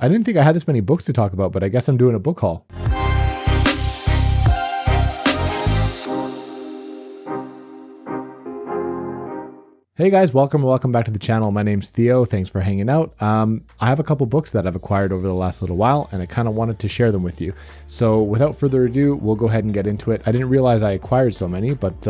I didn't think I had this many books to talk about, but I guess I'm doing a book haul. Hey guys, welcome back to the channel. My name's Theo. Thanks for hanging out. I have a couple books that I've acquired over the last little while, and I kind of wanted to share them with you. So without further ado, we'll go ahead and get into it. I didn't realize I acquired so many, but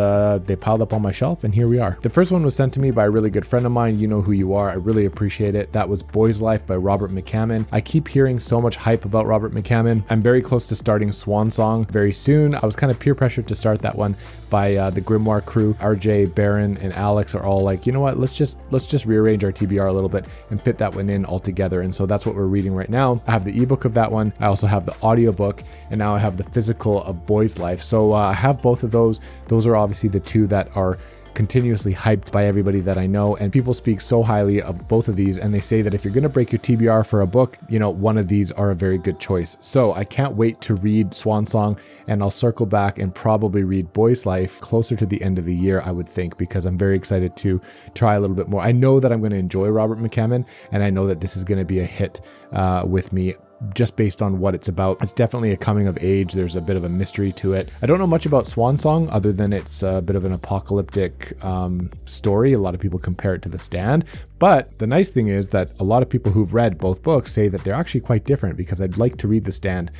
they piled up on my shelf, and here we are. The first one was sent to me by a really good friend of mine. You know who you are. I really appreciate it. That was Boy's Life by Robert McCammon. I keep hearing so much hype about Robert McCammon. I'm very close to starting Swan Song very soon. I was kind of peer pressured to start that one by the Grimoire crew. RJ, Baron, and Alex are all like, you know what, let's just rearrange our TBR a little bit and fit that one in all together. And so that's what we're reading right now. I have the ebook of that one. I also have the audiobook, and now I have the physical of Boy's Life. So I have both of those. Those are obviously the two that are continuously hyped by everybody that I know, and people speak so highly of both of these, and they say that if you're going to break your TBR for a book, you know, one of these are a very good choice. So I can't wait to read Swan Song, and I'll circle back and probably read Boy's Life closer to the end of the year, I would think, because I'm very excited to try a little bit more. I know that I'm going to enjoy Robert McCammon, and I know that this is going to be a hit with me, just based on what it's about. It's definitely a coming of age. There's a bit of a mystery to it. I don't know much about Swan Song other than it's a bit of an apocalyptic story. A lot of people compare it to The Stand, but the nice thing is that a lot of people who've read both books say that they're actually quite different, because I'd like to read The Stand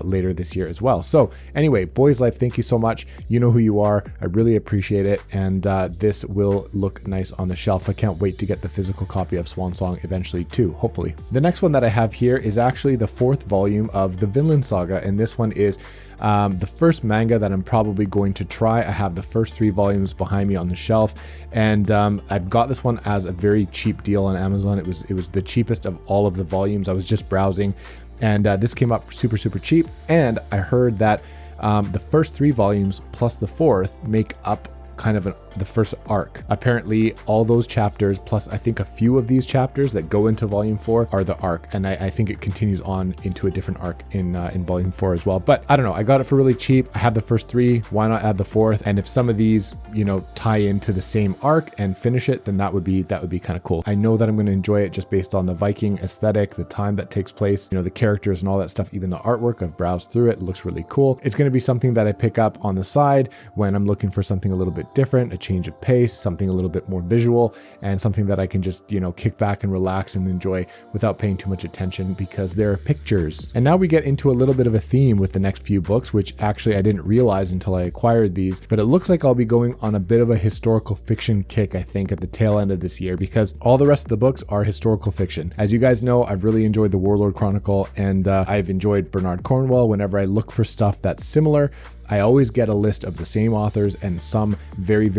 later this year as well. So anyway, Boy's Life, thank you so much. You know who you are. I really appreciate it, and this will look nice on the shelf. I can't wait to get the physical copy of Swan Song eventually too, hopefully. The next one that I have here is actually the fourth volume of the Villain Saga, and this one is the first manga that I'm probably going to try. I have the first 3 volumes behind me on the shelf, and I've got this one as a very cheap deal on Amazon. It was the cheapest of all of the volumes. I was just browsing, and this came up super cheap, and I heard that the first 3 volumes plus the 4th make up kind of the first arc. Apparently all those chapters plus I think a few of these chapters that go into volume 4 are the arc, and I think it continues on into a different arc in volume 4 as well. But I don't know, I got it for really cheap. I have the first 3, why not add the 4th? And if some of these, you know, tie into the same arc and finish it, then that would be kind of cool. I know that I'm going to enjoy it just based on the Viking aesthetic, the time that takes place, you know, the characters and all that stuff. Even the artwork, I've browsed through it looks really cool. It's going to be something that I pick up on the side when I'm looking for something a little bit different, a change of pace, something a little bit more visual, and something that I can just, you know, kick back and relax and enjoy without paying too much attention, because they're pictures. And now we get into a little bit of a theme with the next few books, which actually I didn't realize until I acquired these, but it looks like I'll be going on a bit of a historical fiction kick, I think, at the tail end of this year, because all the rest of the books are historical fiction. As you guys know, I've really enjoyed the Warlord Chronicle, and I've enjoyed Bernard Cornwell. Whenever I look for stuff that's similar, I always get a list of the same authors and some very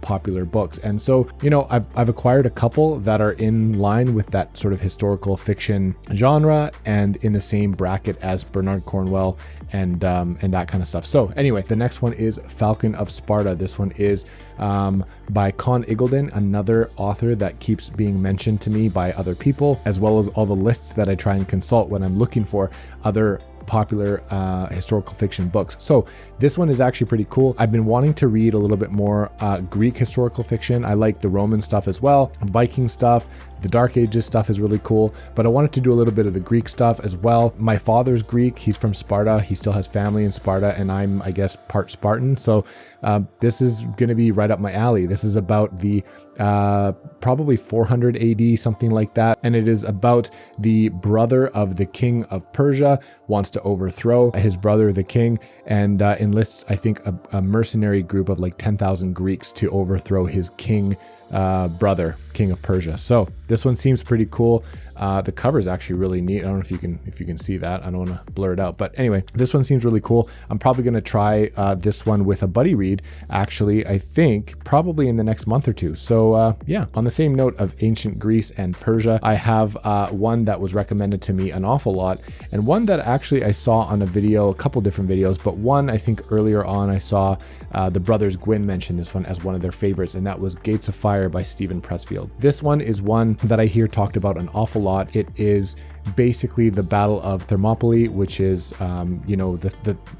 popular books. And so, you know, I've acquired a couple that are in line with that sort of historical fiction genre and in the same bracket as Bernard Cornwell and that kind of stuff. So anyway, the next one is Falcon of Sparta. This one is by Con Iggulden, another author that keeps being mentioned to me by other people, as well as all the lists that I try and consult when I'm looking for other popular historical fiction books. So this one is actually pretty cool. I've been wanting to read a little bit more Greek historical fiction. I like the Roman stuff as well, Viking stuff. The Dark Ages stuff is really cool, but I wanted to do a little bit of the Greek stuff as well. My father's Greek, he's from Sparta. He still has family in Sparta, and I'm, I guess, part Spartan. So this is going to be right up my alley. This is about the probably 400 AD, something like that. And it is about the brother of the king of Persia wants to overthrow his brother, the king, and enlists, I think, a mercenary group of like 10,000 Greeks to overthrow his brother, king of Persia. So this one seems pretty cool. The cover is actually really neat. I don't know if you can see that. I don't want to blur it out, but anyway, this one seems really cool. I'm probably going to try this one with a buddy read, actually, I think probably in the next month or two. So yeah, on the same note of ancient Greece and Persia, I have one that was recommended to me an awful lot, and one that actually I saw on a video, a couple different videos, but one I think earlier on I saw the brothers Gwyn mention this one as one of their favorites, and that was Gates of Fire by Stephen Pressfield. This one is one one that I hear talked about an awful lot. It is basically the Battle of Thermopylae, which is,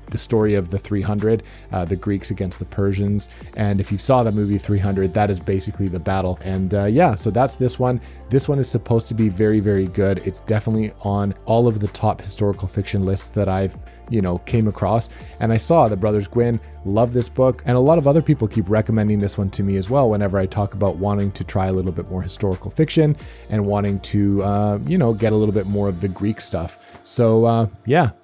the story of the 300, the Greeks against the Persians. And if you saw the movie 300, that is basically the battle. And so that's this one. This one is supposed to be very, very good. It's definitely on all of the top historical fiction lists that I've came across. And I saw the Brothers Gwyn love this book, and a lot of other people keep recommending this one to me as well whenever I talk about wanting to try a little bit more historical fiction and wanting to get a little bit more of the Greek stuff. So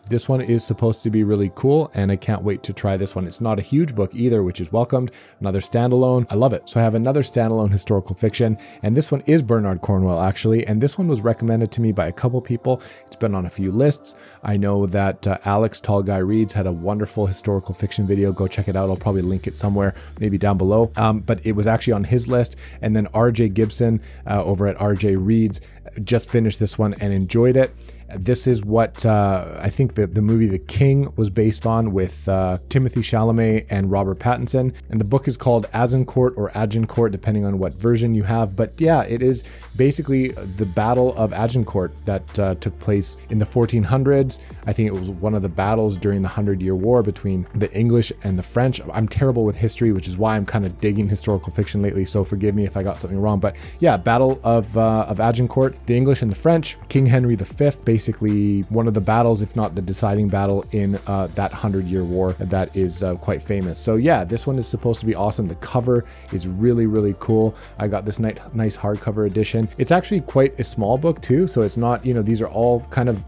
this one is supposed to be really cool, and I can't wait to try this one. It's not a huge book either, which is welcomed. Another standalone. I love it. So I have another standalone historical fiction, and this one is Bernard Cornwell, actually, and this one was recommended to me by a couple people. It's been on a few lists. I know that Alex, Tall Guy Reads, had a wonderful historical fiction video. Go check it out. I'll probably link it somewhere, maybe down below. But it was actually on his list. And then RJ Gibson over at RJ Reads just finished this one and enjoyed it. This is what I think that the movie The King was based on, with Timothy Chalamet and Robert Pattinson. And the book is called Agincourt or Agincourt, depending on what version you have. But yeah, it is basically the Battle of Agincourt that took place in the 1400s. I think it was one of the battles during the 100-Year War between the English and the French. I'm terrible with history, which is why I'm kind of digging historical fiction lately, so forgive me if I got something wrong. But yeah, Battle of Agincourt, the English and the French, King Henry V, basically one of the battles, if not the deciding battle in that 100-Year War that is quite famous. So yeah, this one is supposed to be awesome. The cover is really, really cool. I got this nice hardcover edition. It's actually quite a small book too, so it's not, these are all kind of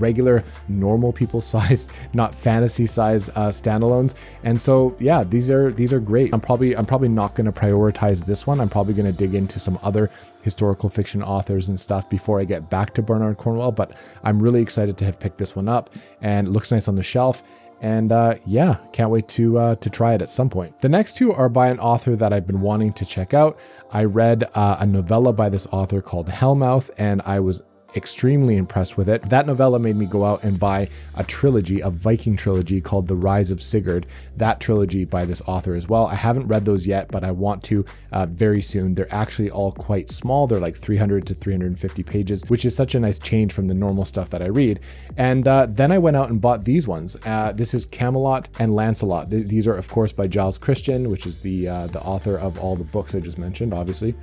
regular, normal people size, not fantasy size standalones. And so yeah, these are great. I'm probably not going to prioritize this one. I'm probably going to dig into some other historical fiction authors and stuff before I get back to Bernard Cornwell, but I'm really excited to have picked this one up, and it looks nice on the shelf. And can't wait to try it at some point. The next two are by an author that I've been wanting to check out. I read a novella by this author called Hellmouth, and I was extremely impressed with it. That novella made me go out and buy a trilogy, a Viking trilogy called The Rise of Sigurd, that trilogy by this author as well. I haven't read those yet, but I want to very soon. They're actually all quite small. They're like 300 to 350 pages, which is such a nice change from the normal stuff that I read. And then I went out and bought these ones. This is Camelot and Lancelot. These are, of course, by Giles Christian, which is the author of all the books I just mentioned, obviously.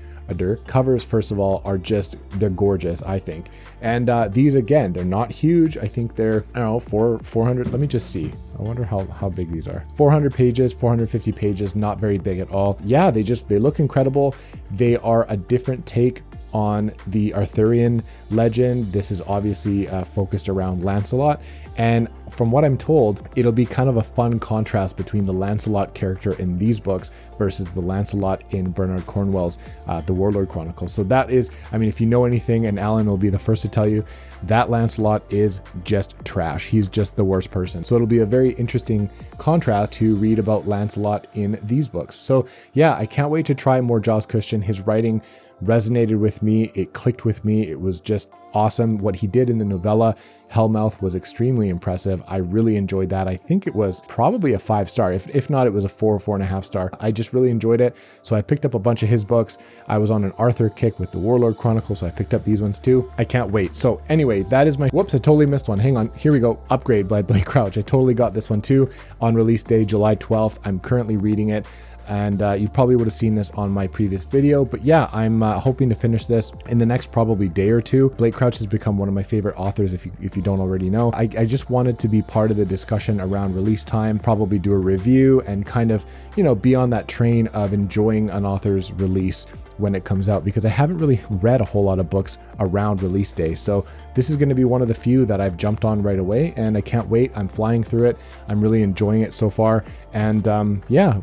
Covers, first of all, they're gorgeous, I think. And these, again, they're not huge. I think they're, 400. Let me just see. I wonder how big these are. 400 pages, 450 pages, not very big at all. Yeah, they look incredible. They are a different take on the Arthurian legend. This is obviously focused around Lancelot. And from what I'm told, it'll be kind of a fun contrast between the Lancelot character in these books versus the Lancelot in Bernard Cornwell's The Warlord Chronicles. So that is, if you know anything, and Alan will be the first to tell you, that Lancelot is just trash. He's just the worst person. So it'll be a very interesting contrast to read about Lancelot in these books. So yeah, I can't wait to try more Giles Christian. His writing resonated with me. It clicked with me. It was just awesome. What he did in the novella Hellmouth was extremely impressive. I really enjoyed that. I think it was probably a 5-star. If not, it was a 4.5 star. I just really enjoyed it. So I picked up a bunch of his books. I was on an Arthur kick with the Warlord Chronicles, so I picked up these ones too. I can't wait. So anyway, that is whoops, I totally missed one. Hang on. Here we go. Upgrade by Blake Crouch. I totally got this one too on release day, July 12th. I'm currently reading it. And you probably would have seen this on my previous video, but yeah, I'm hoping to finish this in the next probably day or two. Blake Crouch has become one of my favorite authors, if you don't already know. I just wanted to be part of the discussion around release time, probably do a review and kind of, be on that train of enjoying an author's release when it comes out, because I haven't really read a whole lot of books around release day. So this is going to be one of the few that I've jumped on right away, and I can't wait. I'm flying through it. I'm really enjoying it so far. And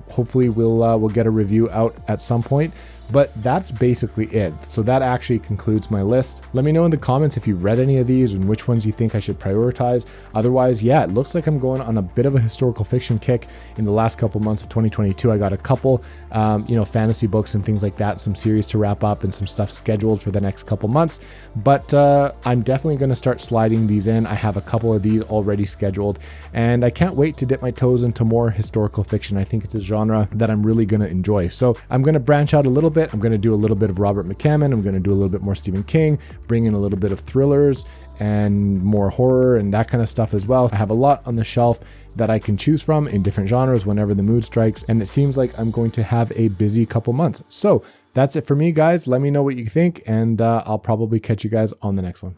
hopefully we'll get a review out at some point. But that's basically it. So that actually concludes my list. Let me know in the comments if you've read any of these and which ones you think I should prioritize. Otherwise, yeah, it looks like I'm going on a bit of a historical fiction kick in the last couple months of 2022. I got a couple, fantasy books and things like that, some series to wrap up and some stuff scheduled for the next couple months. But I'm definitely going to start sliding these in. I have a couple of these already scheduled, and I can't wait to dip my toes into more historical fiction. I think it's a genre that I'm really going to enjoy. So I'm going to branch out a little bit bit. I'm going to do a little bit of Robert McCammon. I'm going to do a little bit more Stephen King, bring in a little bit of thrillers and more horror and that kind of stuff as well. I have a lot on the shelf that I can choose from in different genres whenever the mood strikes, and it seems like I'm going to have a busy couple months. So that's it for me, guys. Let me know what you think, and I'll probably catch you guys on the next one.